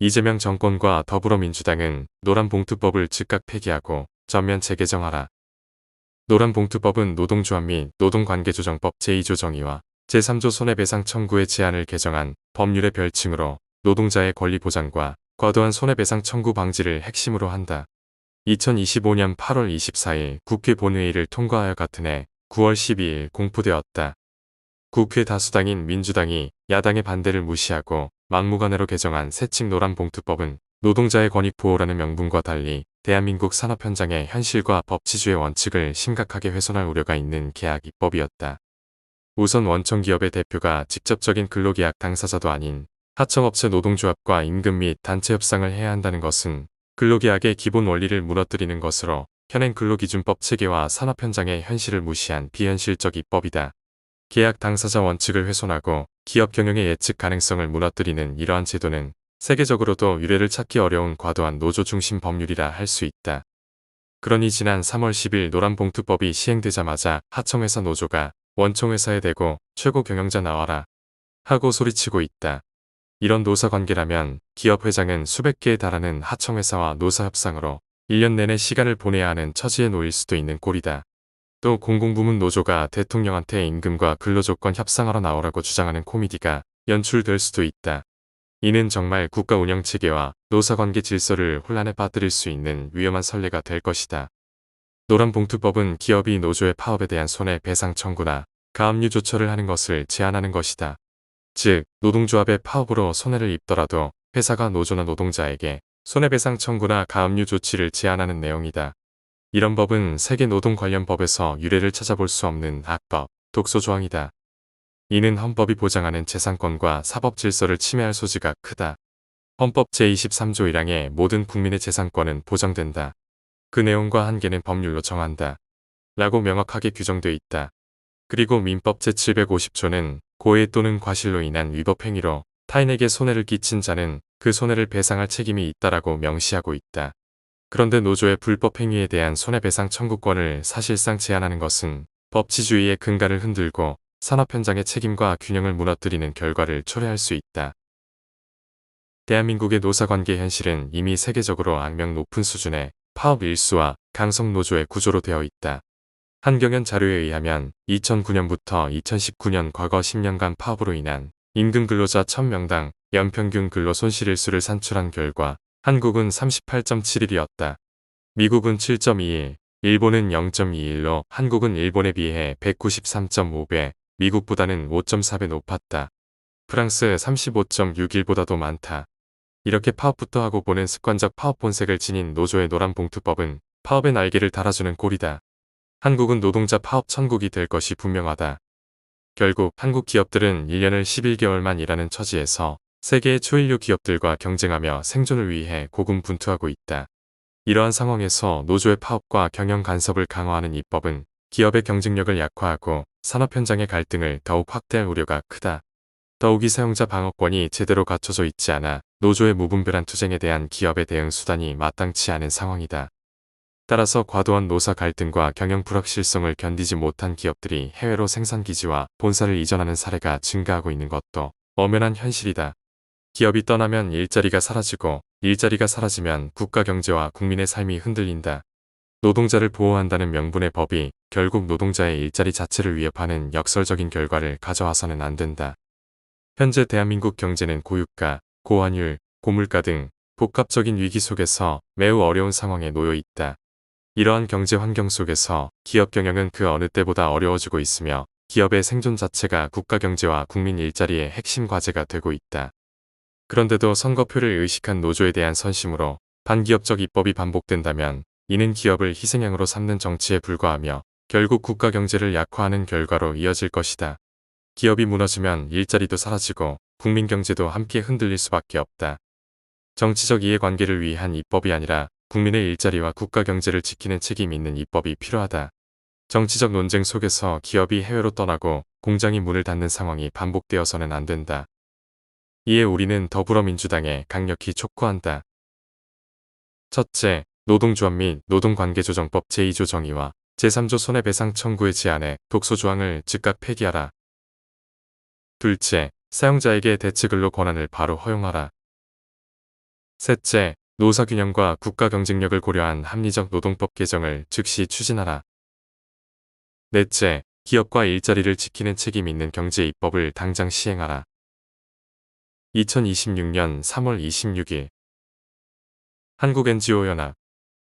이재명 정권과 더불어민주당은 노란봉투법을 즉각 폐기하고 전면 재개정하라. 노란봉투법은 노동조합 및 노동관계조정법 제2조 정의와 제3조 손해배상 청구의 제한을 개정한 법률의 별칭으로 노동자의 권리 보장과 과도한 손해배상 청구 방지를 핵심으로 한다. 2025년 8월 24일 국회 본회의를 통과하여 같은 해 9월 12일 공포되었다. 국회 다수당인 민주당이 야당의 반대를 무시하고 막무가내로 개정한 새칙 노란봉투법은 노동자의 권익 보호라는 명분과 달리 대한민국 산업 현장의 현실과 법치주의 원칙을 심각하게 훼손할 우려가 있는 계약 입법이었다. 우선 원청기업의 대표가 직접적인 근로계약 당사자도 아닌 하청업체 노동조합과 임금 및 단체 협상을 해야 한다는 것은 근로계약의 기본 원리를 무너뜨리는 것으로 현행 근로기준법 체계와 산업 현장의 현실을 무시한 비현실적 입법이다. 계약 당사자 원칙을 훼손하고 기업 경영의 예측 가능성을 무너뜨리는 이러한 제도는 세계적으로도 유례를 찾기 어려운 과도한 노조 중심 법률이라 할 수 있다. 그러니 지난 3월 10일 노란봉투법이 시행되자마자 하청회사 노조가 원청회사에 대고 최고 경영자 나와라 하고 소리치고 있다. 이런 노사관계라면 기업 회장은 수백 개에 달하는 하청회사와 노사협상으로 1년 내내 시간을 보내야 하는 처지에 놓일 수도 있는 꼴이다. 또 공공부문 노조가 대통령한테 임금과 근로조건 협상하러 나오라고 주장하는 코미디가 연출될 수도 있다. 이는 정말 국가 운영체계와 노사관계 질서를 혼란에 빠뜨릴 수 있는 위험한 선례가 될 것이다. 노란봉투법은 기업이 노조의 파업에 대한 손해배상 청구나 가압류 조처를 하는 것을 제한하는 것이다. 즉, 노동조합의 파업으로 손해를 입더라도 회사가 노조나 노동자에게 손해배상 청구나 가압류 조치를 제한하는 내용이다. 이런 법은 세계 노동 관련 법에서 유례를 찾아볼 수 없는 악법, 독소 조항이다. 이는 헌법이 보장하는 재산권과 사법 질서를 침해할 소지가 크다. 헌법 제23조 1항에 모든 국민의 재산권은 보장된다. 그 내용과 한계는 법률로 정한다. 라고 명확하게 규정돼 있다. 그리고 민법 제750조는 고의 또는 과실로 인한 위법 행위로 타인에게 손해를 끼친 자는 그 손해를 배상할 책임이 있다라고 명시하고 있다. 그런데 노조의 불법 행위에 대한 손해배상 청구권을 사실상 제한하는 것은 법치주의의 근간을 흔들고 산업 현장의 책임과 균형을 무너뜨리는 결과를 초래할 수 있다. 대한민국의 노사관계 현실은 이미 세계적으로 악명 높은 수준의 파업 일수와 강성 노조의 구조로 되어 있다. 한경연 자료에 의하면 2009년부터 2019년 과거 10년간 파업으로 인한 임금 근로자 1000명당 연평균 근로 손실일수를 산출한 결과 한국은 38.71이었다. 미국은 7.21, 일본은 0.21로 한국은 일본에 비해 193.5배, 미국보다는 5.4배 높았다. 프랑스 35.61보다도 많다. 이렇게 파업부터 하고 보는 습관적 파업 본색을 지닌 노조의 노란봉투법은 파업의 날개를 달아주는 꼴이다. 한국은 노동자 파업 천국이 될 것이 분명하다. 결국 한국 기업들은 1년을 11개월만 일하는 처지에서 세계의 초일류 기업들과 경쟁하며 생존을 위해 고군분투하고 있다. 이러한 상황에서 노조의 파업과 경영 간섭을 강화하는 입법은 기업의 경쟁력을 약화하고 산업 현장의 갈등을 더욱 확대할 우려가 크다. 더욱이 사용자 방어권이 제대로 갖춰져 있지 않아 노조의 무분별한 투쟁에 대한 기업의 대응 수단이 마땅치 않은 상황이다. 따라서 과도한 노사 갈등과 경영 불확실성을 견디지 못한 기업들이 해외로 생산기지와 본사를 이전하는 사례가 증가하고 있는 것도 엄연한 현실이다. 기업이 떠나면 일자리가 사라지고 일자리가 사라지면 국가 경제와 국민의 삶이 흔들린다. 노동자를 보호한다는 명분의 법이 결국 노동자의 일자리 자체를 위협하는 역설적인 결과를 가져와서는 안 된다. 현재 대한민국 경제는 고유가, 고환율, 고물가 등 복합적인 위기 속에서 매우 어려운 상황에 놓여 있다. 이러한 경제 환경 속에서 기업 경영은 그 어느 때보다 어려워지고 있으며 기업의 생존 자체가 국가 경제와 국민 일자리의 핵심 과제가 되고 있다. 그런데도 선거표를 의식한 노조에 대한 선심으로 반기업적 입법이 반복된다면 이는 기업을 희생양으로 삼는 정치에 불과하며 결국 국가 경제를 약화하는 결과로 이어질 것이다. 기업이 무너지면 일자리도 사라지고 국민 경제도 함께 흔들릴 수밖에 없다. 정치적 이해관계를 위한 입법이 아니라 국민의 일자리와 국가 경제를 지키는 책임 있는 입법이 필요하다. 정치적 논쟁 속에서 기업이 해외로 떠나고 공장이 문을 닫는 상황이 반복되어서는 안 된다. 이에 우리는 더불어민주당에 강력히 촉구한다. 첫째, 노동조합 및 노동관계조정법 제2조 정의와 제3조 손해배상 청구의 제한에 독소조항을 즉각 폐기하라. 둘째, 사용자에게 대체근로 권한을 바로 허용하라. 셋째, 노사균형과 국가 경쟁력을 고려한 합리적 노동법 개정을 즉시 추진하라. 넷째, 기업과 일자리를 지키는 책임 있는 경제 입법을 당장 시행하라. 2026년 3월 26일 한국NGO연합